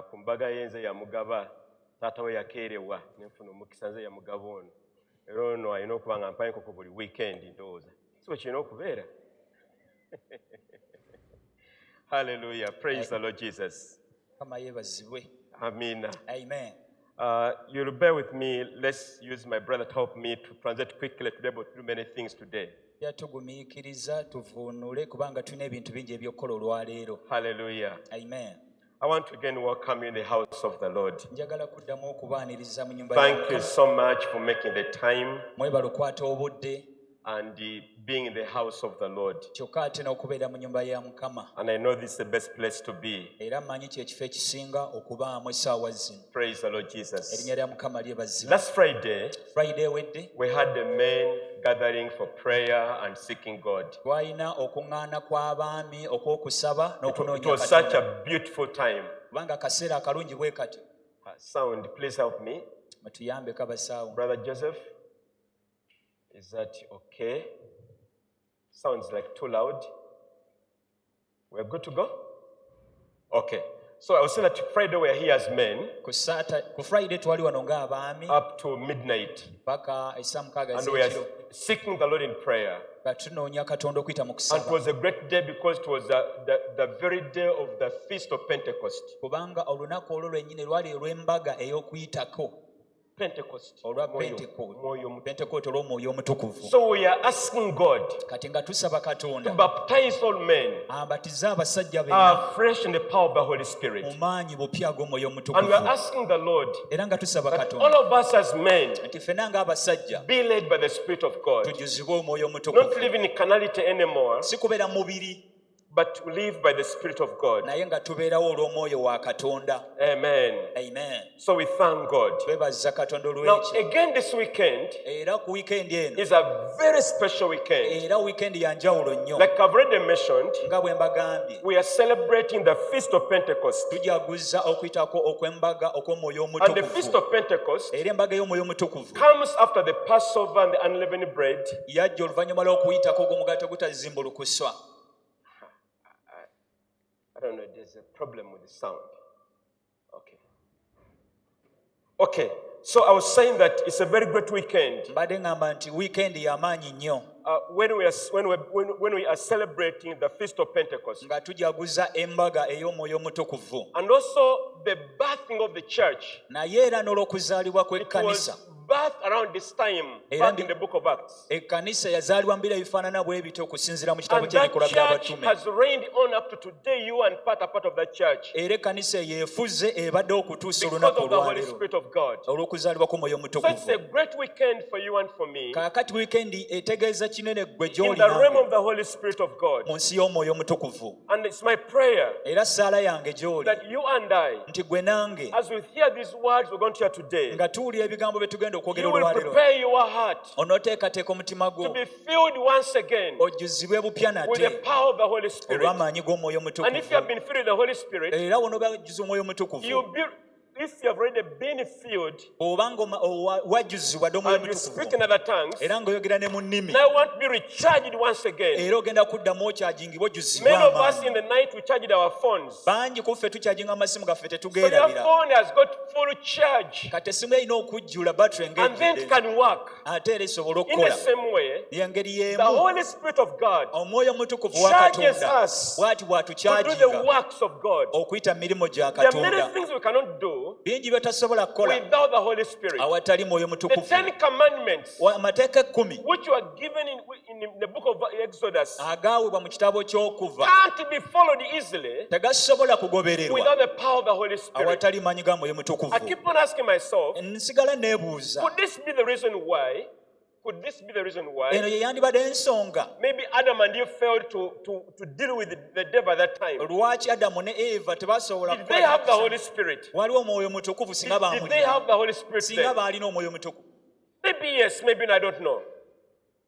ku mbaga yenze ya mugaba taata we yakeerewa nenfuna omukisa nze ya mugaba ono era ono alina okuba nga mpaye nkoko buli weekend ndowooza si bwe kirina okubeera. Hallelujah. Praise the Lord Jesus. Amen. Amen. You'll bear with me. Let's use my brother to help me to translate quickly to be able to do many things today. Hallelujah. Amen. I want to again welcome you in the house of the Lord. Thank you so much for making the time and being in the house of the Lord. And I know this is the best place to be. Praise the Lord Jesus. Last Friday, we had a main gathering for prayer and seeking God. It was such a beautiful time. Sound, please help me. Brother Joseph. Is that okay? Sounds like too loud. We're good to go? Okay. So I was saying that Friday we are here as men up to midnight. And we are seeking the Lord in prayer. And it was a great day because it was the very day of the Feast of Pentecost. Pentecost. So we are asking God to baptize all men fresh in the power of the Holy Spirit. And we are asking the Lord that all of us as men be led by the Spirit of God. Not live in carnality anymore, but to live by the Spirit of God. Amen. Amen. So we thank God. Now again this weekend is a very special weekend. Like I've already mentioned, we are celebrating the Feast of Pentecost. And the Feast of Pentecost comes after the Passover and the unleavened bread. I don't know, there's a problem with the sound. Okay, so I was saying that it's a very great weekend. When we are celebrating the Feast of Pentecost. And also the birthing of the church. It was birth around this time, back in the book of Acts. And that church has reigned on up to today. You and part of that church. Because of the Holy Spirit of God. So it's a great weekend for you and for me. In the realm of the Holy Spirit of God. And it's my prayer that you and I, as we hear these words we're going to hear today, you will prepare your heart to be filled once again with the power of the Holy Spirit. And if you have been filled with the Holy Spirit, if you have already been filled and you speak in other tongues, now I want to be recharged once again. Many of us in the night we charged our phones. So your phone has got full charge and then it can work. In the same way, the Holy Spirit of God charges us to do the works of God. There are many things we cannot do without the Holy Spirit. The 10 Commandments, which were given in the book of Exodus, can't be followed easily without the power of the Holy Spirit. I keep on asking myself, could this be the reason why? Maybe Adam and Eve failed to deal with the devil at that time. Did they have the Holy Spirit? Did they have the Holy Spirit then? Maybe yes, maybe I don't know.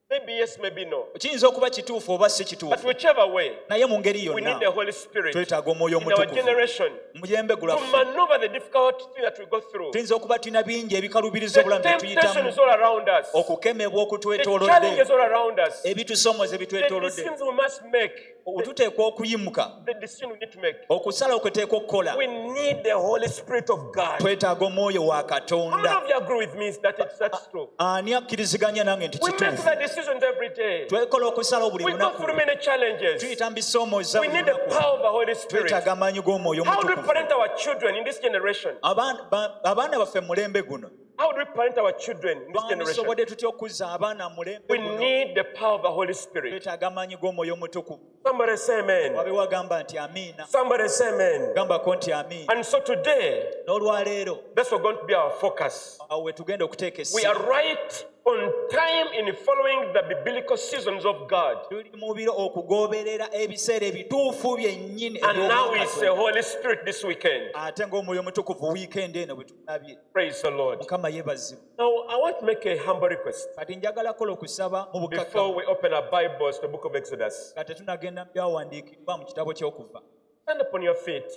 Maybe yes, maybe no. Kiyinza okuba kituufu oba si kituufu. But whichever way, naye mu ngeri we need the yonna Holy Spirit twetaaga omwoyo in our omutukuvu generation mu jembe to gulaffe. maneuver the difficult thing that we go through. Tuyinza okuba tulina bingi ebikalubiriza The obulamu bye temptation tuyitamu, is all around us. okukemebwa The okutwetoolodde, challenges all around us. ebitusomoza The ebitwetoolodde. decisions we must make. Tuteekwa okuyimuka, The decision we need to make. okusala okuteekwa okukola. We need the Holy Spirit of God. Twetaaga omwoyo wa How many Katonda. of you agree with me that that's true? Ani akkiriziganya nange nti We make kituufu? the decisions every day. Twekola okusala buli We go lunaku. through many challenges. Tuyita mu bisomooza We buli need the lunaku. power of the Holy Spirit. Twetaaga amaanyi g'omwoyo How do we omutukuvu. parent our children in this generation? Abaana baffe mu mulembe guno How do we parent our children in this generation? twandisobodde tutya okuzza abaana mu mulembe We guno. need the power of the Holy Spirit. Twetaaga amaanyi g'omwoyo omutukuvu. Somebody say amen. Wabeewo agamba nti amiina. Somebody say amen. Gambako nti amiina. And so today, N'olwaleero that's what's going to be our focus. awo we tugenda okuteeka We essimu. are right on time in following the biblical seasons of God. Tuli mu biro okugoberera ebiseera ebituufu byennyini And now eby'Omwaka it's the Katonda. Holy Spirit this weekend. Ate ng'omwoyo omutukuvu wiikendi eno bwe tulabye. Praise the Lord. Mukama yeebazibwe. Now, I want to make a humble request Kati njagala kola okusaba mu before bukkakkamu we open our Bibles to the book of Exodus. nga tetunagenda mu byawandiikibwa mu kitabo ky'Okuva. Stand upon your feet,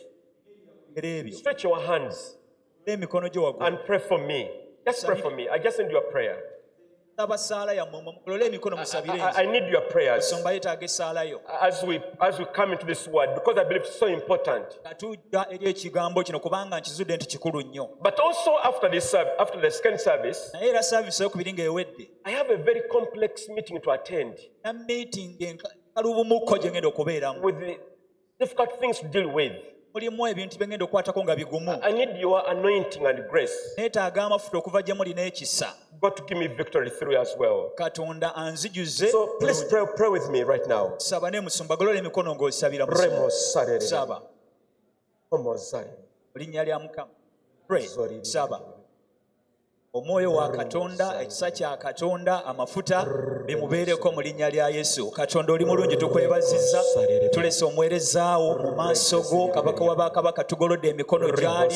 Era ebyo stretch your hands, n'emikono gye waggulu. and pray for me. Just pray for me. I just need your prayer. Saba saala yammwe mulole emikono musabire I need your prayers ensonga yeetaaga essaala yo. as we come into this word, because I believe it's so important. Nga tujja eri ekigambo kino kubanga nkizudde nti kikulu nnyo. But also after the second service, Naye era saaviisi ey'okubiri ng'ewedde, I have a very complex meeting to attend na meeting enkalubumukko gye ngenda okubeeramu. with the difficult things to deal with. Mulimu ebintu bye ngenda okukwatako nga bigumu. I need your anointing and grace. Neetaaga amafuta okuva gye muli n'ekisa. God to give me victory through as well. Katonda anzijuze. So please pray with me right now. Saba ne Musumba, golola emikono ng'osabira Remo Musumba. sarere. Saba. Homo sarere. Mu linnya lya Mukama. Pray. Saba. Omwoyo wa Katonda, ekisa kya Katonda, amafuta bimubeereko mu linnya lya Yesu. Katonda oli mulungi, tukwebazizza. Tulese omuweerezaawo mu maaso go, kabaka wa bakabaka, tugolodde emikono gy'ali.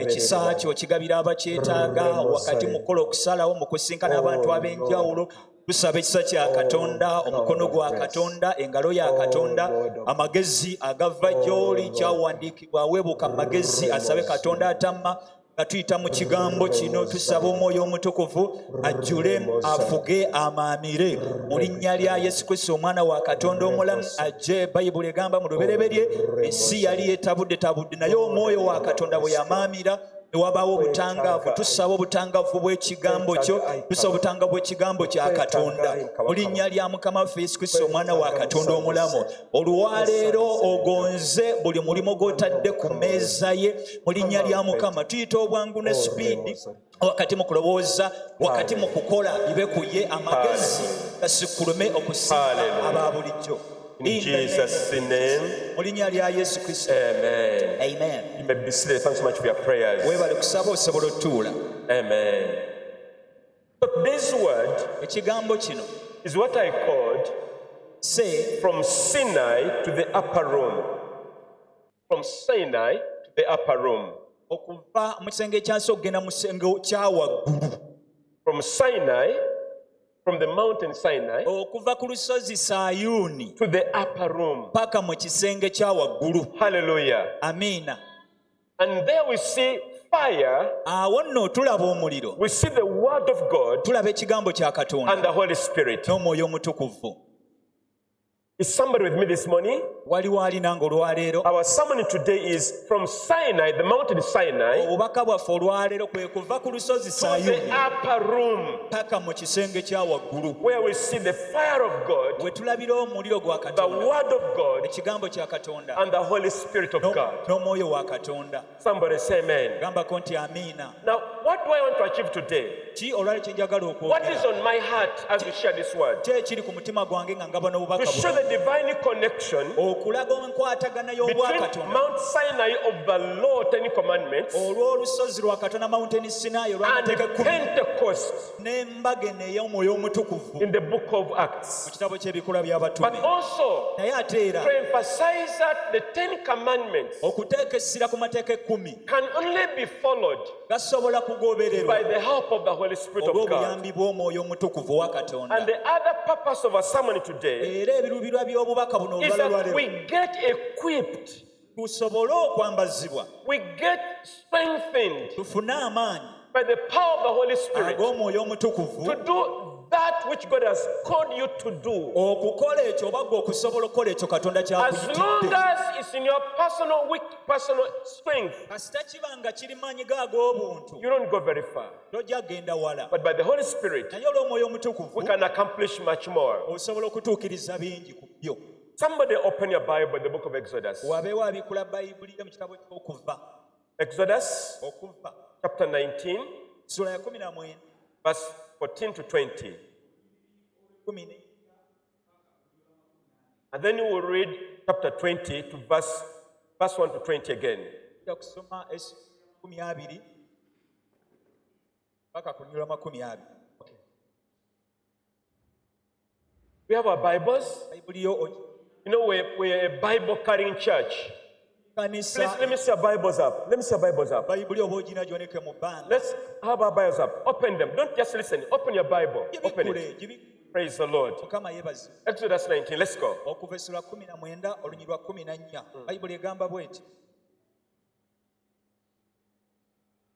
Ekisa kyo kigabira abakyetaaga wakati mu kukola okusalawo mu kusinkana abantu ab'enjawulo. Tusaba ekisa kya Katonda, omukono gwa Katonda, engalo ya Katonda, amagezi agava gy'oli, kyawandiikibwa aweebuka mu magezi, asabe Katonda atamma. Nga tuyita mu kigambo kino, tusaba omwoyo omutukuvu ajjule, afuge, amaamire mu linnya lya Yesu Kristo omwana wa Katonda omulamu. Ajje Bayibuli egamba mu lubereberye ensi yali yetabudde naye omwoyo wa Katonda bwe yamaamira ne wabaawo obutangaavu. Tusaba obutangaavu bw'ekigambo kyo, tusaba obutangaavu bw'ekigambo kya Katonda mu linnya lya Mukama waffe Yesu Kristo omwana wa Katonda omulamu. Olwaleero ogonze buli mulimo gw'otadde ku mmeeza ye mu linnya lya Mukama. Tuyita obwangu ne sipiidi wakati mu kulowooza, wakati mu kukola bibekuye, amagezi gasikulume okusinga aba bulijjo. In Jesus' name. Mu linnya lya Yesu Kristo. Amen. Amen. You may be seated. Thanks so much for your prayers. Weebale kusaba osobola otuula. Amen. So this word Ekigambo kino is what I called say from Sinai to the upper room. From Sinai to the upper room. okuva mu kisenge ekyansi okugenda mu kisenge kya waggulu. From Sinai, from the mountain Sinai, Okuva ku lusozi Sayuuni to the upper room. paka mu kisenge kya waggulu. Hallelujah. Amiina. And there we see fire, Awo nno tulaba omuliro, we see the word of God tulaba ekigambo kya Katonda and the Holy Spirit. n'omwoyo omutukuvu. Is somebody with me this morning? Waliwo alina ng'olwaleero Our sermon today is from Sinai, the mountain Sinai, obubaka bwaffe olwaleero kwe kuva ku lusozi to the Sayuuni upper room, paka mu kisenge kya waggulu, where we see the fire of God, we tulabira omuliro gwa the Katonda, word of God, ekigambo kya Katonda and the Holy Spirit of God. n'omwoyo wa Katonda. Somebody say amen. Gambako nti amiina. Now, what do I want to achieve today? Ki olwaleero kye njagala What is okwogera? on my heart as we share this word? Ki ekiri ku mutima gwange nga ngaba n'obubaka To show buno? the divine connection Okulaga enkwatagana y'obwa between Katonda Mount Sinai of the law, Ten Commandments, olw'olusozi lwa Katonda Mountain Sinai and olw'amateeka ekkumi Pentecost n'embaga eno ey'omwoyo omutukuvu in the book of mu Acts. kitabo ky'ebikola But by'abatume. also Naye ate era to emphasize that the Ten Commandments okuteeka essira ku mateeka ekkumi can only be followed gasobola by the help of the Holy Spirit of God. And the other purpose of our sermon today is that we get equipped, we get strengthened by the power of the Holy Spirit to do that which God has called you to do. As long as it's in your personal strength, you don't go very far. But by the Holy Spirit, we can accomplish much more. Somebody open your Bible in the book of Exodus. Exodus chapter 19, verse 14 to 20. And then you will read chapter 20 to verse 1 to 20 again. Okay. We have our Bibles. You know, we're a Bible carrying church. Please, let me see our Bibles up. Let's have our Bibles up. Open them. Don't just listen. Open your Bible. Open it. Praise the Lord. Exodus 19. Let's go.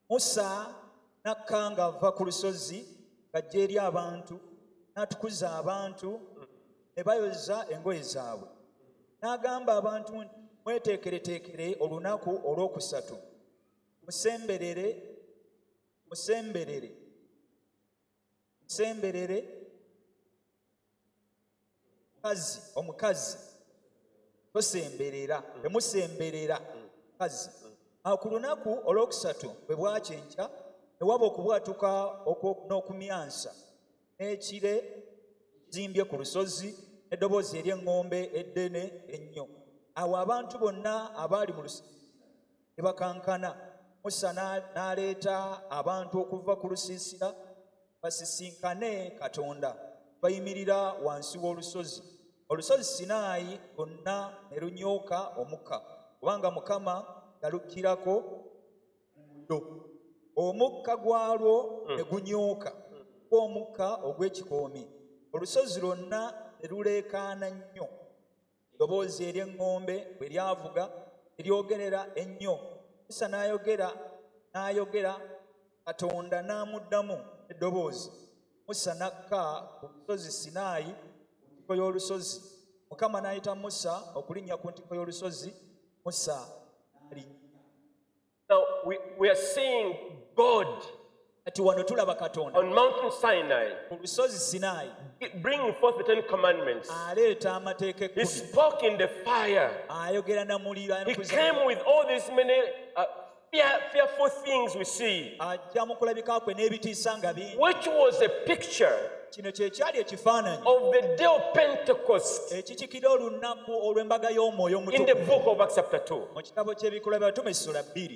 Musa nakanga ava ku lusozi ng'ajja eri abantu n'atukuza abantu ne bayoza engoye zaabwe. N'agamba abantu nti mweteekereteekere olunaku olwokusatu. Musemberere omukazi tosemberera, temusemberera mukazi. Awo ku lunaku olwokusatu bwe bwakyenkya ne waba okubwatuka n'okumyansa n'ekire zimbye ku lusozi n'eddoboozi ery'eŋŋombe eddene ennyo. Awo abantu bonna abaali mu lusiisira ne bakankana. Musa n'aleeta abantu okuva ku lusiisira basisinkane Katonda. Bayimirira wansi w'olusozi. Olusozi Sinaayi lwonna ne lunyooka omukka, kubanga Mukama yalukkirako omuliro. Omukka gwalwo ne gunyooka ng'omukka ogw'ekikoomi. Olusozi lwonna ne luleekaana nnyo. Eddoboozi ery'eŋŋombe bwe lyavuga ne lyogerera ennyo. Musa n'ayogera, Katonda n'amuddamu eddoboozi. Musa n'akka ku lusozi Sinaayi ku ntikko y'olusozi. Mukama n'ayita Musa okulinnya ku ntikko y'olusozi. Musa n'alinnya. Now we are seeing God on Mountain Sinai bringing forth the 10 Commandments. He spoke in the fire. He came with all these many fearful things we see, which was a picture of the day of Pentecost in the book of Acts chapter 2.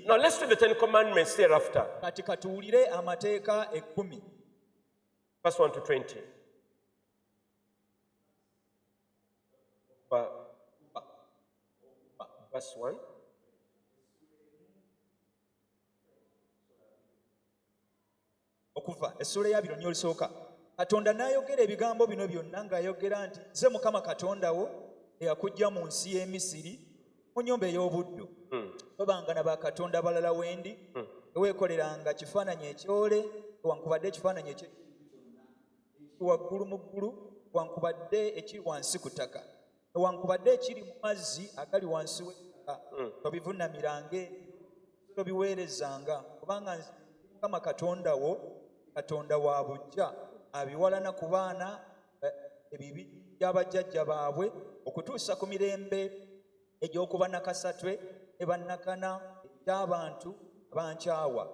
Now let's read the 10 Commandments thereafter. Verse 1 to 20. Verse 1. Okuva essula ya bino ny'olisooka. Katonda n'ayogera ebigambo bino byonna ng'ayogera nti nze Mukama Katonda wo eyakuggya mu nsi y'e Misiri mu nnyumba ey'obuddu. Tobanga na bakatonda balala wendi. Teweekoleranga kifaananyi ekyole newankubadde ekifaananyi ekiri waggulu mu ggulu newankubadde ekiri wansi ku ttaka newankubadde ekiri mu mazzi agali wansi w'ettaka. Tobivuunamiranga, tobiweerezanga, kubanga nze Mukama Katonda wo Katonda wa buggya abiwalana ku baana ebibi by'abajjajja baabwe okutuusa ku mirembe egy'okuba nakasatwe ne bannakana egy'abantu abankyawa.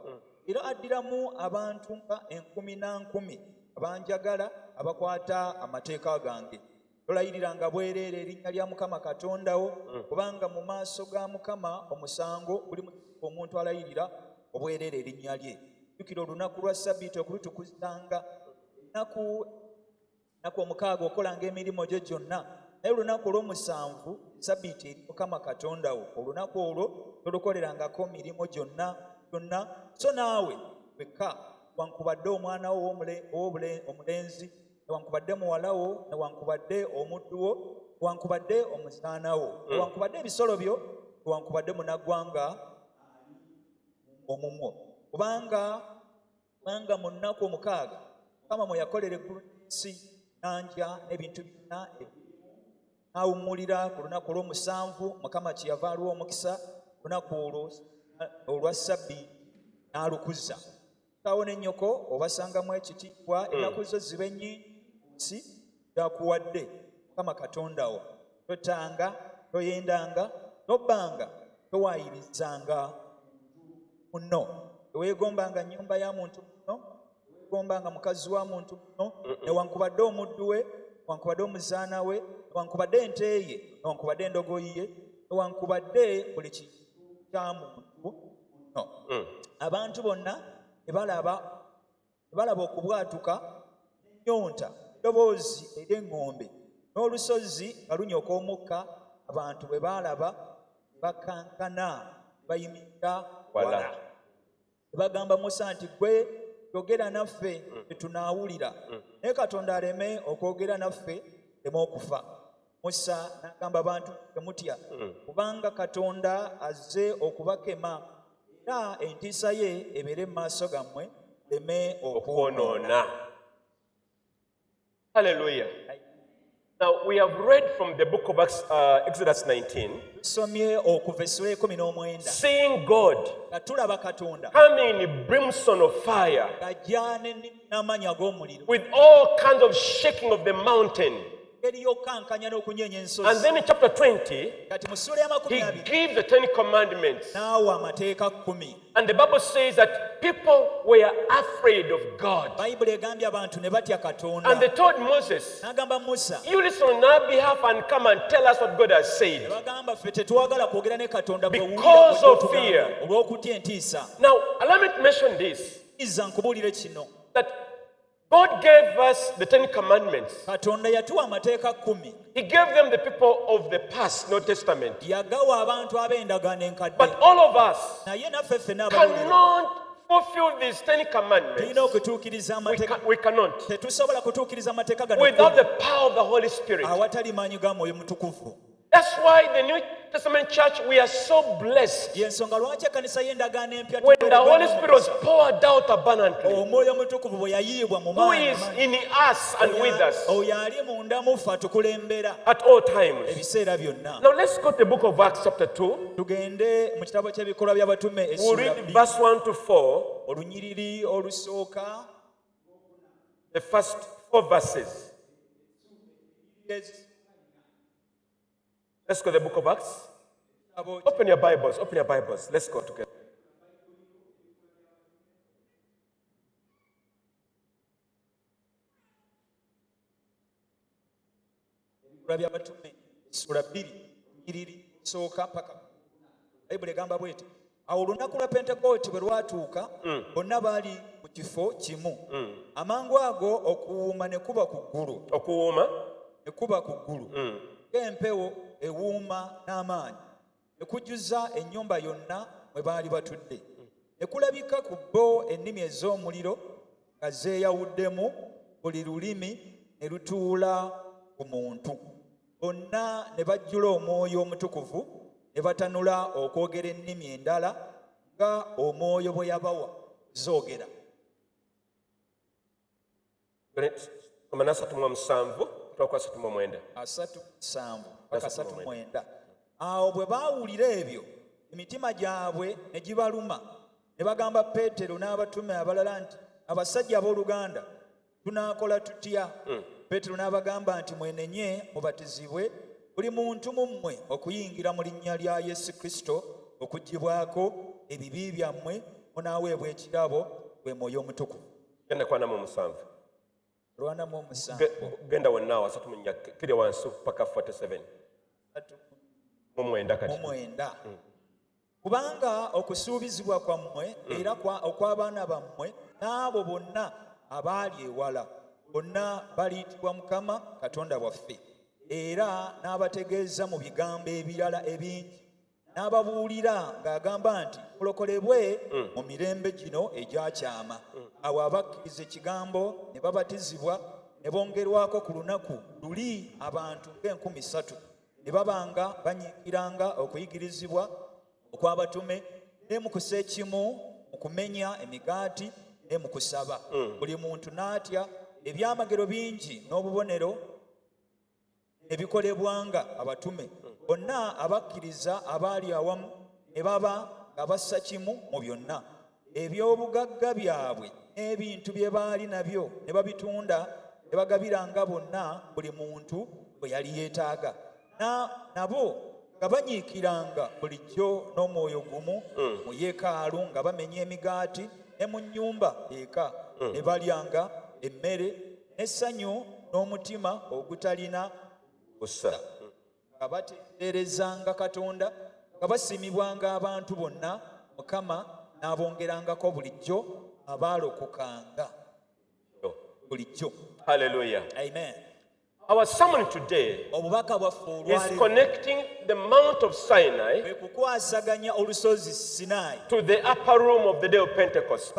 Era addiramu abantu nga 10,000 abanjagala abakwata amateeka gange. Tolayiriranga bwereere erinnya lya Mukama Katonda wo, kubanga mu maaso ga Mukama omusango guli mu omuntu alayirira obwereere erinnya lye. Jjukira olunaku lwa Ssabbiiti okulutukuzanga, olunaku omukaaga okolanga emirimu gyo gyonna, naye olunaku olw'omusanvu Ssabbiiti eri Mukama Katonda wo. Olunaku olwo tolukolerangako mirimu gyonna. So naawe beka wankubadde omwana wo omulenzi newankubadde muwala wo newankubadde omuddu wo newankubadde omuzaana wo newankubadde ebisolo byo newankubadde munaggwanga omumwo kubanga mu nnaku omukaaga Mukama mwe yakolera eggulu n'ensi n'ennyanja n'ebintu byonna n'awummulira ku lunaku olw'omusanvu Mukama kyeyava aluwa omukisa lunaku olwa ssabbiiti n'alukuza kitaawo ne nnyoko obasangamu ekitiibwa ennaku zo zibe nnyingi nsi gyakuwadde Mukama Katonda wo totanga toyendanga tobbanga towaayirizanga munno teweegombanga nnyumba ya muntu munno teweegombanga mukazi wa muntu munno newankubadde omuddu we newankubadde omuzaana we newankubadde ente ye newankubadde endogoyi ye newankubadde buli kintu kya muntu munno abantu bonna tebalaba okubwatuka n'ennyonta eddoboozi ery'eŋŋombe n'olusozi nga lunyoka omukka abantu bwe baalaba bakankana bayimirira wala bagamba Musa nti gwe yogera naffe tetunaawulira naye Katonda aleme okwogera naffe leme okufa Musa n'agamba abantu temutya kubanga Katonda azze okubakema era entiisa ye ebeere mu maaso gammwe leme okwonoona. Hallelujah. Now we have read from the book of Exodus 19, seeing God coming in brimstone of fire with all kinds of shaking of the mountain. And then in chapter 20, he gives the 10 commandments. And the Bible says that people were afraid of God. And they told Moses, you listen on our behalf and come and tell us what God has said. Because of fear. Now, allow me to mention this. That God gave us the 10 commandments. He gave them the people of the past, Old Testament. But all of us cannot fulfill these 10 commandments. We cannot. Without the power of the Holy Spirit. That's why the New Testament church, we are so blessed. When the Holy Spirit was poured out abundantly, who is in us and with us at all times. Now let's go to the book of Acts chapter 2. We'll read verse 1 to 4. The first 4 verses. Let's go to the book of Acts. Open your Bibles. Let's go together. Awo olunaku lwa Pentekooti bwe lwatuuka bonna baali mu kifo kimu amangu ago okuwuuma ne kuba ku ggulu ng'empewo ewuuma n'amaanyi ne kujjuza ennyumba yonna mwe baali batudde ne kulabika ku bo ennimi ez'omuliro nga zeeyawuddemu buli lulimi ne lutuula ku muntu bonna ne bajjula Omwoyo Omutukuvu ne batanula okwogera ennimi endala nga Omwoyo bwe yabawa zoogera. Awo bwe baawulira ebyo emitima gyabwe ne gibaluma ne bagamba Peetero n'abatume abalala nti abasajja abooluganda tunaakola tutya? Peetero n'abagamba nti mwenenye mubatizibwe buli muntu mu mmwe okuyingira mu linnya lya Yesu Kristo okuggyibwako ebibi byammwe munaaweebwa ekirabo gwe Mwoyo Omutukuvu. Genda wonna wasatu mu nnya kiri wansi paka 47. Kubanga okusuubizibwa kwammwe era okw'abaana bammwe n'abo bonna abaali ewala bonna baliyitibwa Mukama Katonda waffe era n'abategeeza mu bigambo ebirala ebingi n'ababuulira ng'agamba nti mulokolebwe mu mirembe gino egyakyama. Awo abakkiriza ekigambo ne babatizibwa ne bongerwako ku lunaku luli abantu ng'enkumi 3 ne babanga banyiikiranga okuyigirizibwa okw'abatume ne mu kusa ekimu mu kumenya emigaati ne mu kusaba. Buli muntu n'atya. Ebyamagero bingi n'obubonero ebikolebwanga abatume. Bonna abakkiriza abaali awamu ne baba nga bassa kimu mu byonna. Eby'obugagga byabwe n'ebintu bye baali nabyo ne babitunda ne bagabiranga bonna buli muntu bwe yali yeetaaga. Nabo nga banyiikiranga bulijjo n'omwoyo gumu mu yeekaalu nga bamenya emigaati ne mu nnyumba eka ne balyanga emmere n'essanyu n'omutima ogutalina busa, nga batenderezanga Katonda, nga basiimibwanga abantu bonna, Mukama n'abongerangako bulijjo abaalokokanga bulijjo. Hallelujah. Amen. Our sermon today is connecting the Mount of Sinai to the upper room of the day of Pentecost,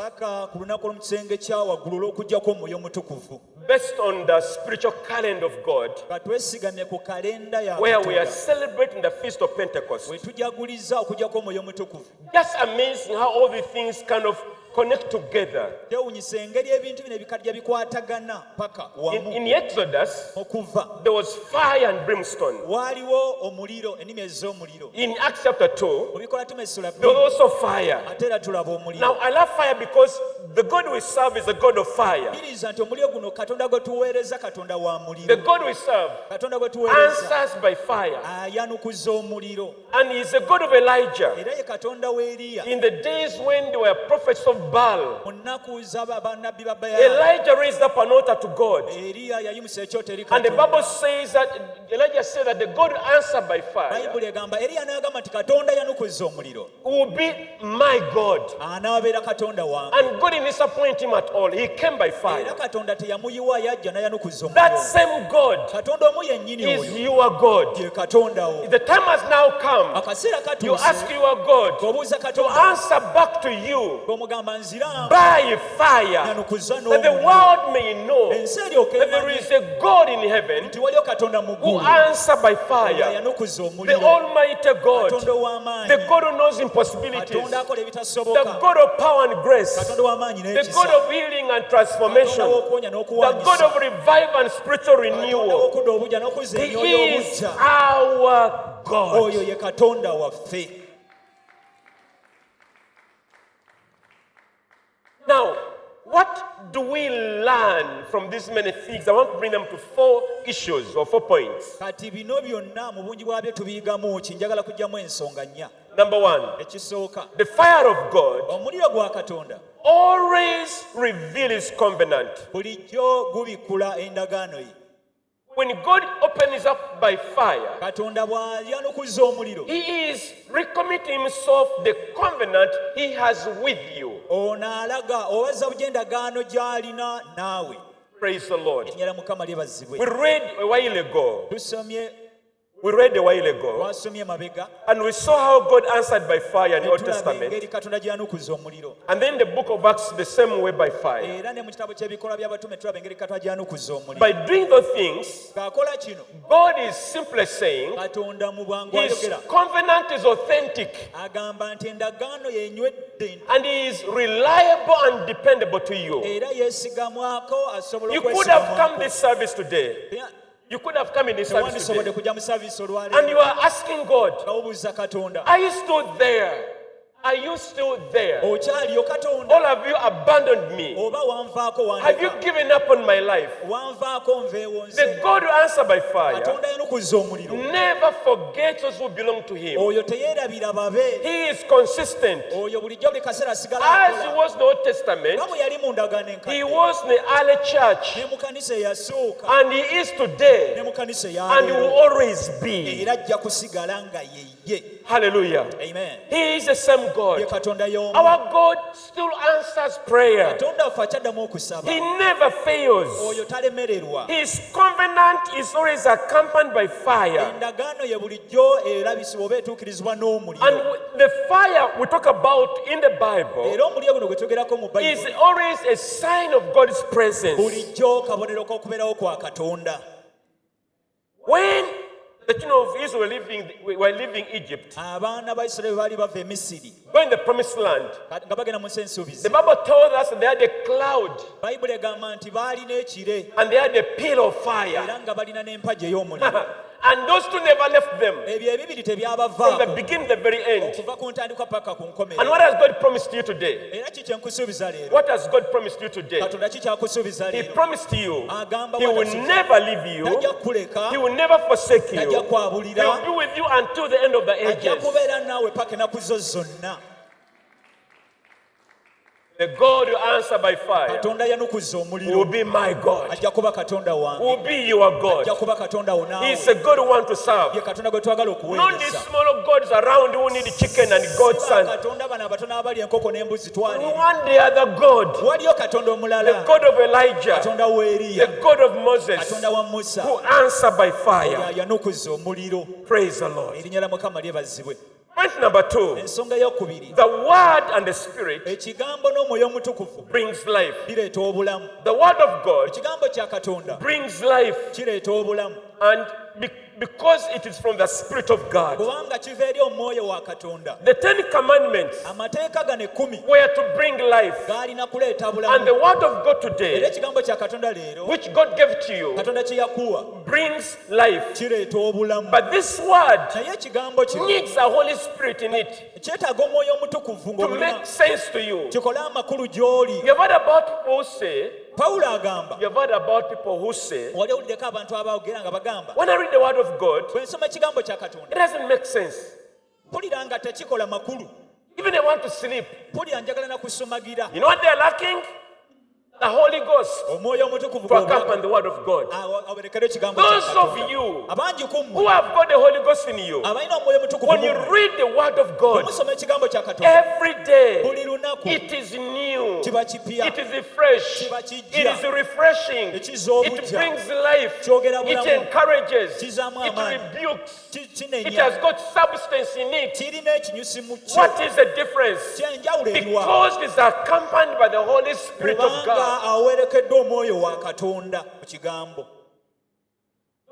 based on the spiritual calendar of God, where we are celebrating the feast of Pentecost. Just amazing how all the things kind of connect together. In Exodus, there was fire and brimstone. In Acts chapter 2, there was also fire. Now I love fire because the God we serve is a God of fire. The God we serve answers by fire. And He's a God of Elijah. In the days when there were prophets of Baal, Elijah raised up an altar to God. And the Bible says that Elijah said that the God answered by fire will be my God. And God didn't disappoint him at all. He came by fire. That same God is your God. The time has now come. You ask your God to answer back to you by fire, that the world may know that there is a God in heaven who answers by fire, the Almighty God, the God who knows impossibilities, the God of power and grace, the God of healing and transformation, the God of revival and spiritual renewal. He is our God. Now, what do we learn from these many things? I want to bring them to 4 issues or 4 points. Number 1, the fire of God always reveals His covenant. When God opens up by fire, He is recommitting Himself the covenant He has with you. Praise the Lord. We read a while ago, and we saw how God answered by fire in the Old Testament. And then the book of Acts, the same way by fire. By doing those things, God is simply saying His covenant is authentic and He is reliable and dependable to you. You could have come this service today. You could have come in this service today, and you are asking God, are you still there? Are you still there? Or have you abandoned me? Have you given up on my life? The God who answers by fire never forgets those who belong to Him. He is consistent. As He was in the Old Testament, He was in the early church, and He is today, and He will always be. Hallelujah. Amen. He is the same God. Ye Katonda y'omu. Our God still answers prayer. Katonda waffe akyaddamu okusaba. He never fails. Oyo talemererwa. His covenant is always accompanied by fire. Endagaano ye bulijjo erabisibwa oba etuukirizibwa n'omuliro. And the fire we talk about in the Bible era omuliro guno gwe twogerako mu Bayibuli is always a sign of God's presence. bulijjo kabonero k'okubeerawo kwa Katonda. When the children of Israel were leaving Egypt, abaana ba Isirayiri baali bava e Misiri going the promised land, nga bagenda mu nsi ensuubizi. the Bible told us that they had a cloud Bayibuli egamba nti baalina ekire and they had a pillar of fire. era nga balina n'empagi ey'omuliro. And those two never left them ebyo ebibiri from the tebyabavaako beginning to the very end. okuva ku ntandikwa paka ku And nkomerero. what has God promised you today? Era ki kye nkusuubiza leero? What has God promised you today? Katonda ki kyakusuubiza He leero? promised you Agamba He will bw'atasuubiza. never leave you. Tajja kukuleka, He will never forsake you. tajja He kwabulira, will be with you until the end of the ajja ages. kubeera naawe paka ennaku zo zonna. The God who answer by fire Katonda yanukuza will omuliro be my God. ajja kuba Katonda wange, Will be your God. ajja kuba Katonda wo He is naawe. a God who want to serve. Ye Katonda gwe twagala Not these okuweereza. small gods around who need chicken and goats Si ba and Katonda bano abatono abali enkoko n'embuzi we twalire. want the other God. Waliyo Katonda The omulala, God of Elijah. Katonda wa The Eriya, God of Moses. Katonda wa Musa, Who answer by fire. yanukuza omuliro. Praise the Lord. Erinnya lya Mukama lyebazibwe. Point number 2. Ensonga eyokubiri, The word and the spirit ekigambo n'omwoyo omutukuvu brings life. bireeta obulamu. The word of God Ekigambo kya Katonda brings life. kireeta obulamu And because it is from the Spirit of God. kubanga kiva eri omwoyo wa Katonda. The 10 Commandments Amateeka gano 10 were to bring life. gaalina kuleeta And the bulamu. Word of God Era today, ekigambo kya Katonda leero, which God gave to you, Katonda kye yakuwa brings life. kireeta obulamu. But this word Naye ekigambo kino needs the Holy Spirit in it kyetaaga omwoyo omutukuvu to ng'obulina make sense to you. kikole amakulu gy'oli. You've heard about people who say, Pawulo agamba, you've heard about people who say, wali owuliddeko abantu abaogera nga bagamba, when I read the Word of God, bwe nsoma ekigambo kya Katonda it doesn't make sense. mpulira nga tekikola makulu, Even they want to sleep. mpulira njagala na kusumagira. You know what they're lacking? The Holy Ghost Omwoyo omutukuvu to accompany the Word of God. awerekera ekigambo kya Those of Katonda. you Abangi ku who mmwe have got the Holy Ghost in you, abalina omwoyo omutukuvu when mu you mmwe, read the Word of bwe God, musoma ekigambo kya Katonda every day, buli lunaku it is new, kiba kipya, it is fresh, kiba it kijja, is refreshing, ekizza it obujja, brings life, kyogera it bulamu, encourages, kizaamu it amaanyi, rebukes, it kinenya, has got substance in it. kirina ekinyusi mu kyo. What is the difference? Kyenjawulo eriwa Because it is accompanied by the Holy Spirit of kubanga God. awerekeddwa omwoyo wa Katonda mu kigambo.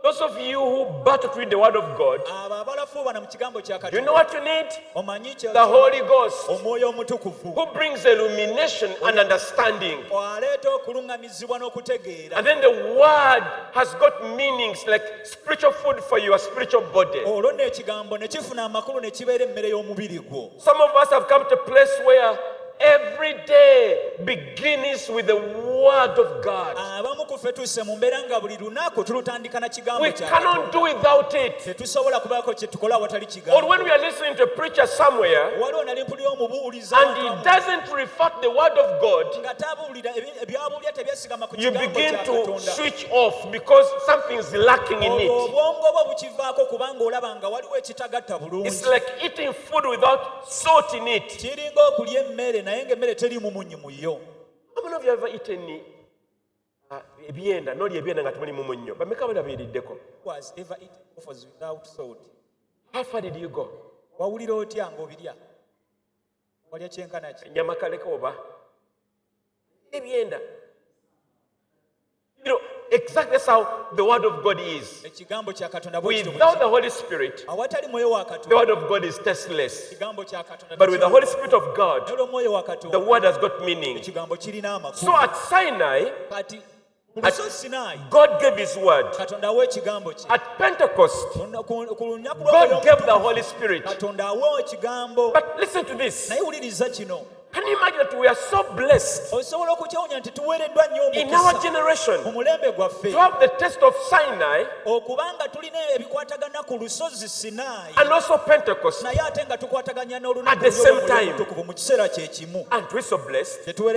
Those of you who battle to read the Word of God, Abo abalafuubana mu kigambo kya you Katonda know what you need? omanyi The Holy Ghost, omwoyo omutukuvu who brings illumination and understanding. aleeta okuluŋŋamizibwa n'okutegeera. And then the Word has got meanings like spiritual food for your spiritual body. olwo n'ekigambo ne kifuna amakulu ne kibeera emmere y'omubiri gwo. Some of us have come to a place where every day begins with the Word of God. Abamu ku ffe tuuse mu mbeera nga buli lunaku tulutandika na kigambo We kya cannot do without it. tetusobola kubaako kye tukola awatali Or kigambo. when we are listening to a preacher somewhere waliwo nali mpulira omubuuliza and he doesn't refer to the Word of God, nga tabuulira ebyabuulira tebyesigama ku you kigambo begin kya to Katonda. switch off because something is lacking in Olwo it. obwongo bwo bukivaako kubanga olaba nga waliwo ekitagatta bulungi. It's like eating food without salt in it. kiringa okulya emmere naye ng'emmere teriimu munnyu mu yo. How many of you have ever eaten ebyenda n'olya ebyenda nga temulimu munnyo? Bameka bali abeeriddeko? Was ever eat offers without salt? How far did you go? Wawulira otya ng'obirya? Walya kyenkana ki? Ennyama kaleko oba ebyenda? You know, exactly that's how the Word of God is. Ekigambo kya Katonda bwe kityo bwe Without kiri. the Holy Spirit, Awatali mwoyo wa the Katonda Word of God is tasteless. ekigambo kya Katonda But with the Holy Spirit of God, Naye olw'omwoyo wa the Katonda Word has got meaning. ekigambo kirina So amakulu. at Sinai, Kati ku lusozi Sinaayi God gave His Word. Katonda awa ekigambo kye. At Pentecost, Ku lunaku God lw'omwoyo gave the omutukuvu, Holy Spirit. Katonda awa ekigambo. But listen to this. Naye wuliriza kino. Can you imagine that we are so blessed in our generation to have the test of Sinai and also Pentecost at the same time? And we're so blessed because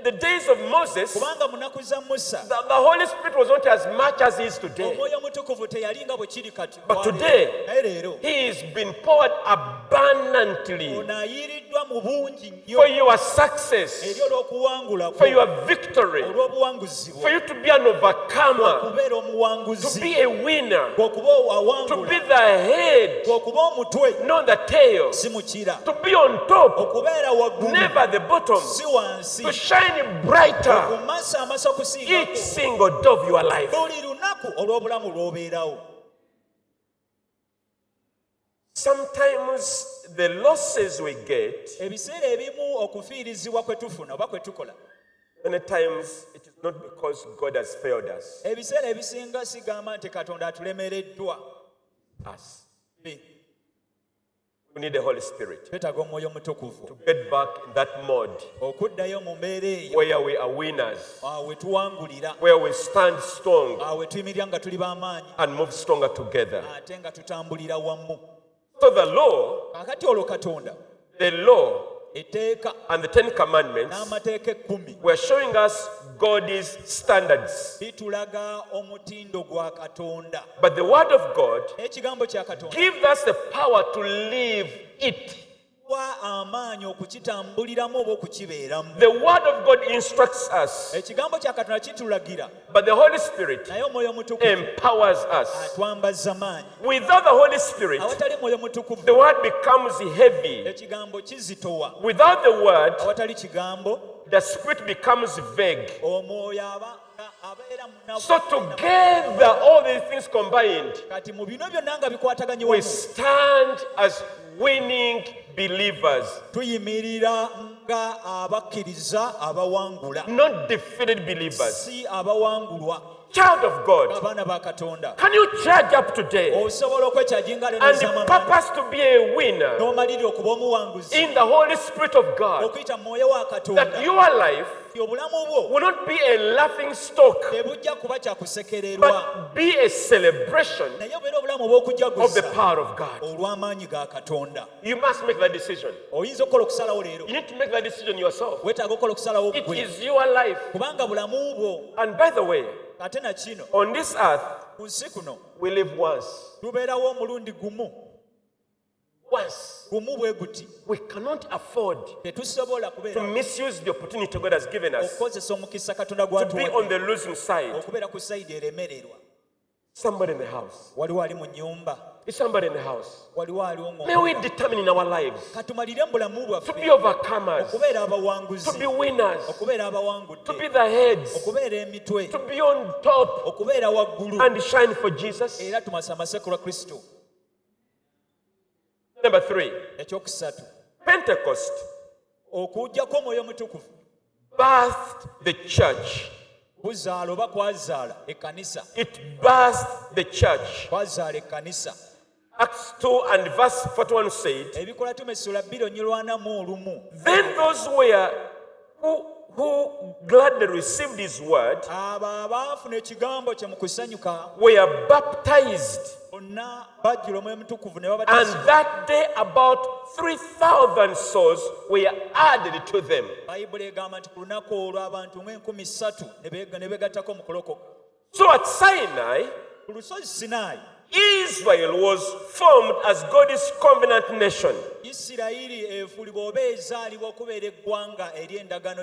the days of Moses, the Holy Spirit was not as much as he is today. But today, he has been poured abundantly for your success, for your victory, for you to be an overcomer, to be a winner, to be the head, not the tail, to be on top, never the bottom, to shine brighter each single day of your life. Sometimes the losses we get, many times it is not because God has failed us. We need the Holy Spirit to get back in that mode where we are winners, where we stand strong and move stronger together. So the law and the 10 Commandments were showing us God's standards. But the Word of God gives us the power to live it. The Word of God instructs us, but the Holy Spirit empowers us. Without the Holy Spirit, the Word becomes heavy. Without the Word, the Spirit becomes vague. So together, all these things combined, we stand as winning believers, not defeated believers. Child of God, can you charge up today and purpose to be a winner in the Holy Spirit of God, that your life will not be a laughing stock but be a celebration of the power of God? You must make that decision. You need to make that decision yourself. It is your life. And by the way, on this earth, we live once. Once. We cannot afford to misuse the opportunity God has given us to be on the losing side. Somebody in the house. Is somebody in the house? May we determine in our lives to be overcomers, to be winners, to be the heads, to be on top and shine for Jesus. Number 3, Pentecost birthed the church. It birthed the church. Acts 2 and verse 41 said, then those who gladly received his word were baptized. And that day about 3,000 souls were added to them. So at Sinai, Israel was formed as God's covenant nation.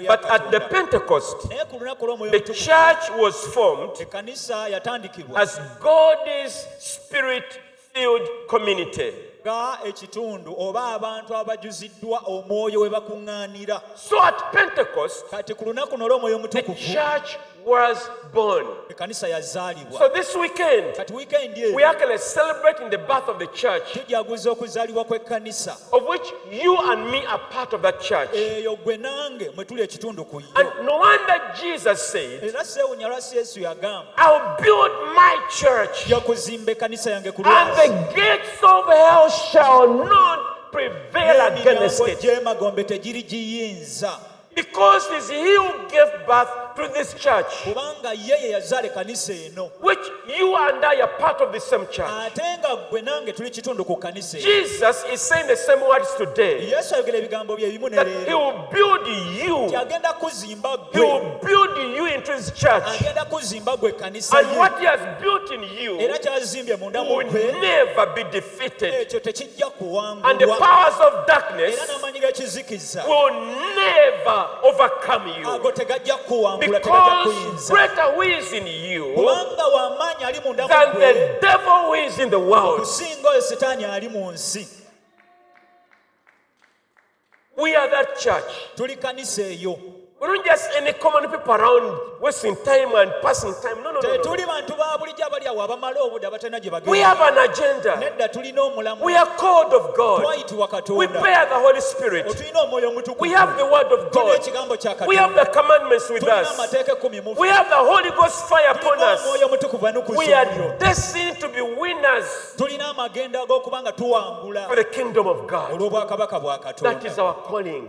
But at the Pentecost, the church was formed as God's spirit-filled community. So at Pentecost, the church was born. So this weekend, we are going to celebrate the birth of the church, of which you and me are part of that church. And no wonder Jesus said, I'll build my church, and the gates of hell shall not prevail against it. Because it is he who gave birth to this church, which you and I are part of the same church. Jesus is saying the same words today, that he will build you. He will build you into his church. And what he has built in you will never be defeated. And the powers of darkness will never overcome you. Because greater who is in you than the devil who is in the world. We are that church. We don't just any common people around wasting time and passing time. No. We have an agenda. We are called of God. We bear the Holy Spirit. We have the Word of God. We have the commandments with us. We have the Holy Ghost fire upon us. We are destined to be winners for the kingdom of God. That is our calling.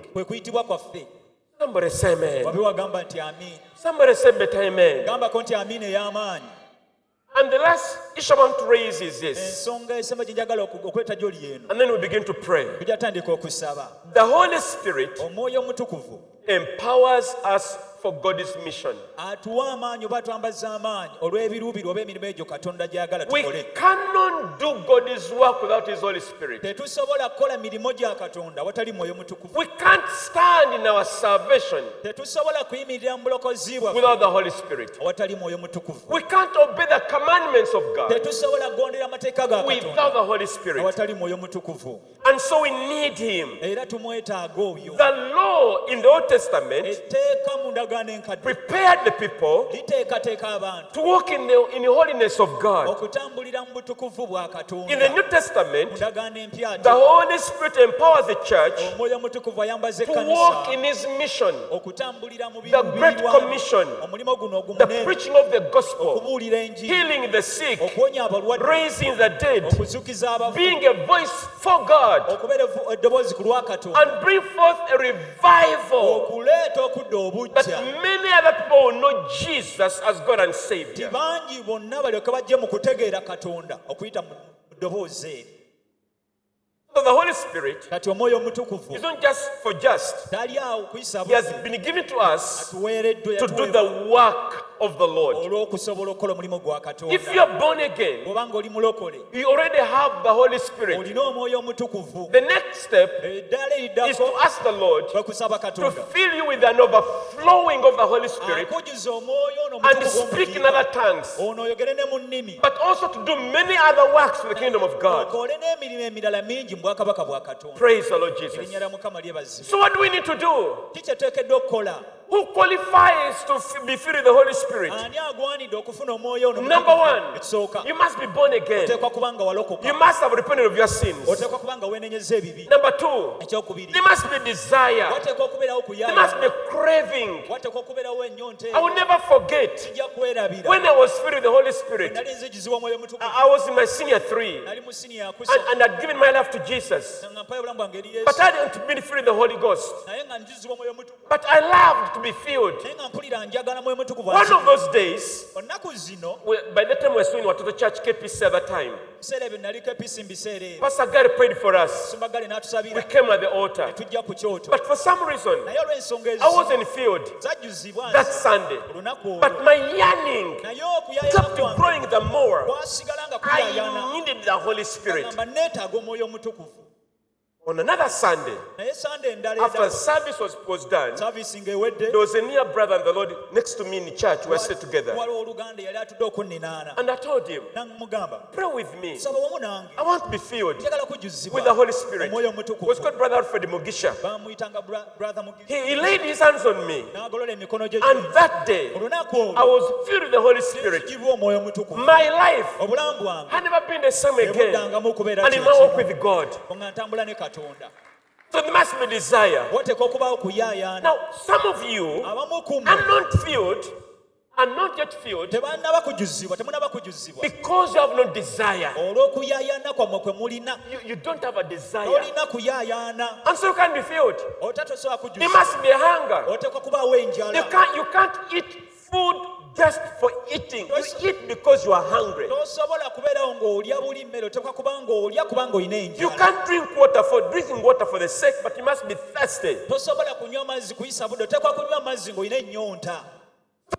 Somebody say amen. Somebody say better amen. And the last issue I want to raise is this. And then we begin to pray. The Holy Spirit empowers us for God's mission. We cannot do God's work without His Holy Spirit. We can't stand in our salvation without the Holy Spirit. We can't obey the commandments of God without the Holy Spirit. And so we need Him. The law in the Old Testament prepared the people to walk in the holiness of God. In the New Testament, the Holy Spirit empowers the church to walk in His mission, the Great Commission, the preaching of the gospel, healing the sick, raising the dead, being a voice for God, and bring forth a revival that many other people will know Jesus as God and Savior. So the Holy Spirit is not just for just. He has been given to us to do the work of the Lord. If you are born again, you already have the Holy Spirit. The next step is to ask the Lord to fill you with an overflowing of the Holy Spirit and speak in other tongues, but also to do many other works for the kingdom of God. Praise the Lord Jesus. So what do we need to do? Who qualifies to be filled with the Holy Spirit? Number one, you must be born again. You must have repented of your sins. Number two, there must be desire. There must be craving. I will never forget when I was filled with the Holy Spirit. I was in my senior 3 and I'd given my life to Jesus. But I didn't be filled with the Holy Ghost. But I loved to be filled. One of those days, by the time we were doing Watoto Church KPC at that time, Pastor Gary prayed for us. We came at the altar. But for some reason, I wasn't filled that Sunday. But my yearning kept growing the more. I needed the Holy Spirit. On another Sunday, after service was done, there was a near brother and the Lord next to me in the church. We were sitting together. And I told him, pray with me. I want to be filled with the Holy Spirit. It was called Brother Alfred Mugisha. He laid his hands on me. And that day, I was filled with the Holy Spirit. My life had never been the same again. And in my walk with God. So there must be desire. Now, some of you are not filled are not yet filled because you have no desire. You don't have a desire. And so you can't be filled. There must be a hunger. You can't eat food just for eating. You eat because you are hungry. You can't drink water for drinking water for the sake, but you must be thirsty.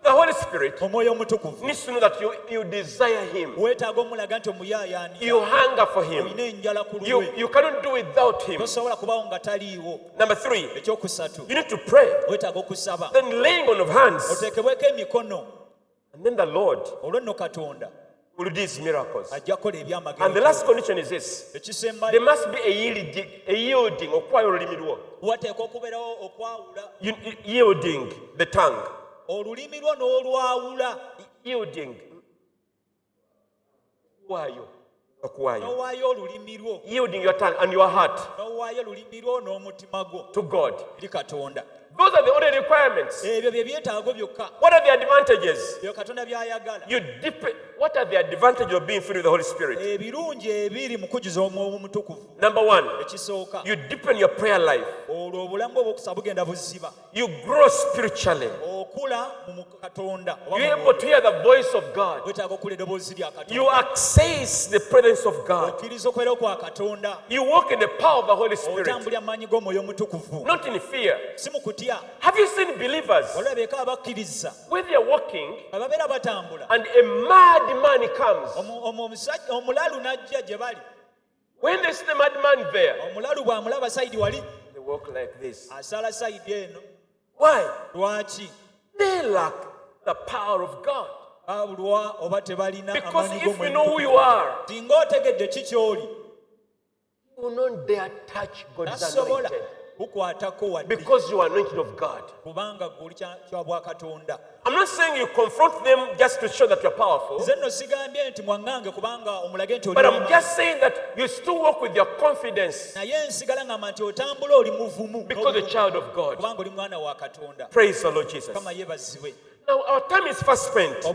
The Holy Spirit needs to know that you desire Him. You hunger for Him. You cannot do without Him. Number 3, you need to pray. Then laying on of hands. And then the Lord will do these miracles. And the last condition is this. There must be a yielding. Yielding the tongue. Yielding. Yielding your tongue and your heart to God. Those are the only requirements. What are the advantages? What are the advantages of being filled with the Holy Spirit? Number 1, you deepen your prayer life. You grow spiritually. You're able to hear the voice of God. You access the presence of God. You walk in the power of the Holy Spirit. Not in fear. Have you seen believers when they are walking and a mad man comes? When they see the mad man there, they walk like this. Why? They lack the power of God. Because if you know who you are, you will not dare touch God's anointed. Because you are anointed of God. I'm not saying you confront them just to show that you're powerful. But I'm just saying that you still walk with your confidence. Because you're a child of God. Praise the Lord Jesus. Now our time is fast spent.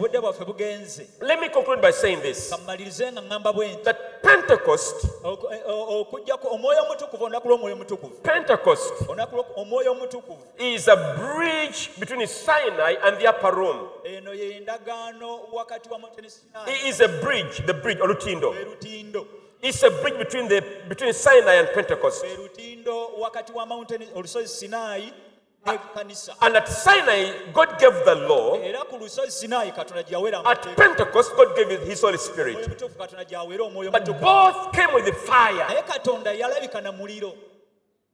Let me conclude by saying this. That Pentecost is a bridge between Sinai and the upper room. It is a bridge, the bridge, Olutindo. It's a bridge between Sinai and Pentecost. And at Sinai, God gave the law. At Pentecost, God gave His Holy Spirit. But both came with the fire.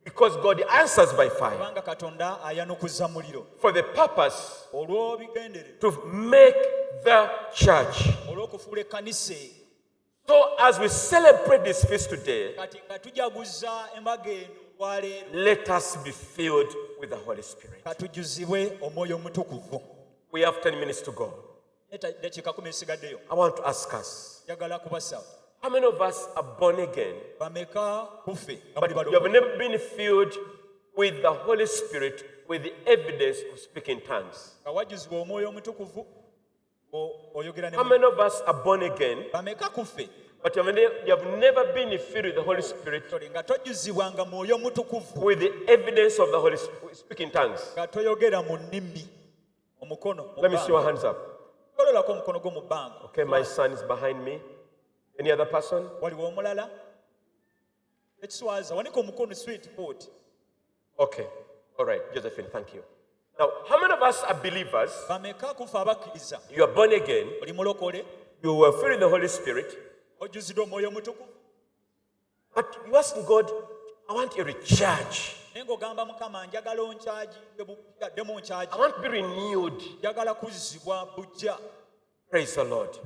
Because God answers by fire. For the purpose to make the church. So as we celebrate this feast today, let us be filled with the Holy Spirit. We have 10 minutes to go. I want to ask us, how many of us are born again, but you have never been filled with the Holy Spirit with the evidence of speaking tongues? How many of us are born again, but you have never been filled with the Holy Spirit with the evidence of the Holy Spirit speaking tongues? Let me see your hands up. Okay, my son is behind me. Any other person? Okay. All right, Josephine, thank you. Now, how many of us are believers? You are born again. You were filled with the Holy Spirit. But you ask God, I want a recharge. I want to be renewed. Praise the Lord.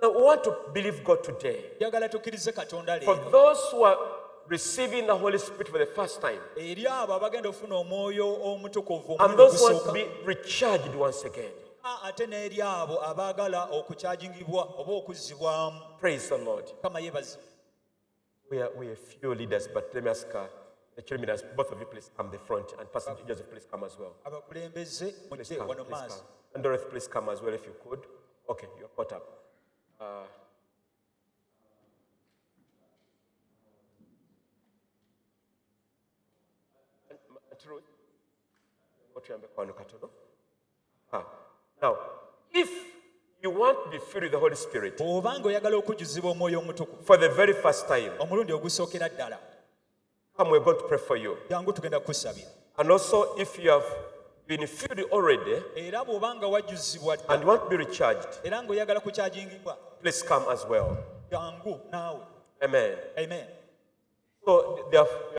Now we want to believe God today. For those who are receiving the Holy Spirit for the first time, and those who want to be recharged once again. Praise the Lord. We are few leaders, but let me ask The cheerleaders, both of you please come the front, and Pastor Joseph, please come as well. Please come. And Dorothy, please come as well if you could. Okay, you're caught up. Truth. Now, if you want to be filled with the Holy Spirit for the very first time, come, we're going to pray for you. And also, if you have been filled already and want to be recharged, please come as well. Amen. Amen. So,